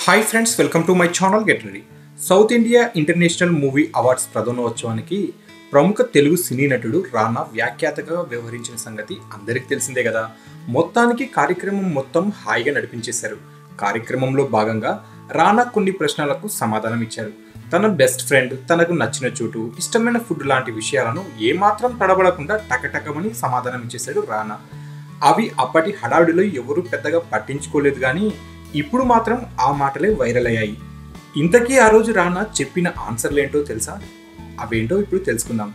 Hi friends, welcome to my channel get ready. South India international movie awards ప్రధానోత్సవానికి ప్రముఖ తెలుగు సినీ నటుడు రానా వ్యాఖ్యాతగా వ్యవహరించిన సంగతి అందరికీ తెలిసిందే కదా. మొత్తానికి కార్యక్రమం మొత్తం హాయిగా నడిపించేశారు. కార్యక్రమంలో భాగంగా రానా కొన్ని ప్రశ్నలకు సమాధానం ఇచ్చారు. తన బెస్ట్ ఫ్రెండ్, తనకు నచ్చిన చోటు, ఇష్టమైన ఫుడ్ లాంటి విషయాలను ఏమాత్రం తడబడకుండా టకటకమని సమాధానం ఇచ్చేశాడు రానా. అవి అప్పటి హడావిడిలో ఎవరూ పెద్దగా పట్టించుకోలేదు, కానీ ఇప్పుడు మాత్రం ఆ మాటలే వైరల్ అయ్యాయి. ఇంతకీ ఆ రోజు రానా చెప్పిన ఆన్సర్లు ఏంటో తెలుసా? అవేంటో ఇప్పుడు తెలుసుకుందాం.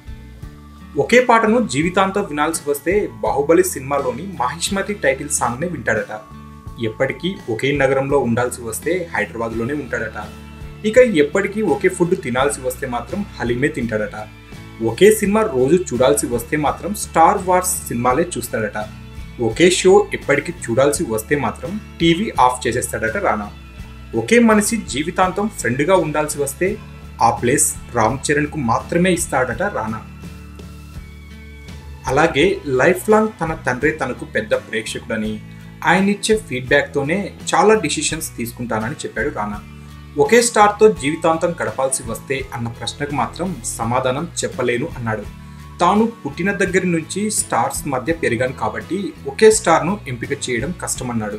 ఒకే పాటను జీవితాంతం వినాల్సి వస్తే బాహుబలి సినిమాలోని మహిష్మతి టైటిల్ సాంగ్నే వింటాడట. ఎప్పటికీ ఒకే నగరంలో ఉండాల్సి వస్తే హైదరాబాద్లోనే ఉంటాడట. ఇక ఎప్పటికీ ఒకే ఫుడ్ తినాల్సి వస్తే మాత్రం హలీమే తింటాడట. ఒకే సినిమా రోజు చూడాల్సి వస్తే మాత్రం స్టార్ వార్స్ సినిమాలే చూస్తాడట. ఒకే షో ఎప్పటికీ చూడాల్సి వస్తే మాత్రం టీవీ ఆఫ్ చేసేస్తాడట రానా. ఒకే మనిషి జీవితాంతం ఫ్రెండ్గా ఉండాల్సి వస్తే ఆ ప్లేస్ రామ్ చరణ్కు మాత్రమే ఇస్తాడట రానా. అలాగే లైఫ్ లాంగ్ తన తండ్రి తనకు పెద్ద ప్రేక్షకుడని, ఆయన ఇచ్చే ఫీడ్బ్యాక్తోనే చాలా డిసిషన్స్ తీసుకుంటానని చెప్పాడు రానా. ఒకే స్టార్తో జీవితాంతం గడపాల్సి వస్తే అన్న ప్రశ్నకు మాత్రం సమాధానం చెప్పలేను అన్నాడు. తాను పుట్టిన దగ్గర నుంచి స్టార్స్ మధ్య పెరిగాను కాబట్టి ఒకే స్టార్ను ఎంపిక చేయడం కష్టమన్నాడు.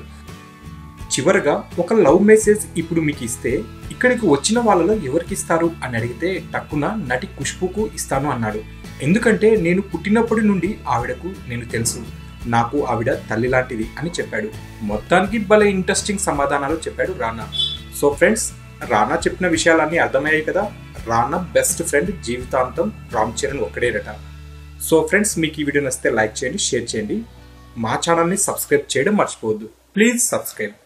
చివరగా ఒక లవ్ మెసేజ్ ఇప్పుడు మీకు ఇస్తే ఇక్కడికి వచ్చిన వాళ్ళలో ఎవరికి ఇస్తారు అని అడిగితే టక్కున నటి ఖుష్బుకు ఇస్తాను అన్నాడు. ఎందుకంటే నేను పుట్టినప్పటి నుండి ఆవిడకు నేను తెలుసు, నాకు ఆవిడ తల్లి లాంటిది అని చెప్పాడు. మొత్తానికి భలే ఇంట్రెస్టింగ్ సమాధానాలు చెప్పాడు రానా. సో ఫ్రెండ్స్, రానా చెప్పిన విషయాలన్నీ అర్థమయ్యాయి కదా. రానా బెస్ట్ ఫ్రెండ్ జీవితాంతం రామ్ చరణ్ ఒక్కడేరట. సో ఫ్రెండ్స్, మీకు ఈ వీడియో నచ్చితే లైక్ చేయండి, షేర్ చేయండి. మా ఛానల్ని సబ్స్క్రైబ్ చేయడం మర్చిపోవద్దు. Please subscribe.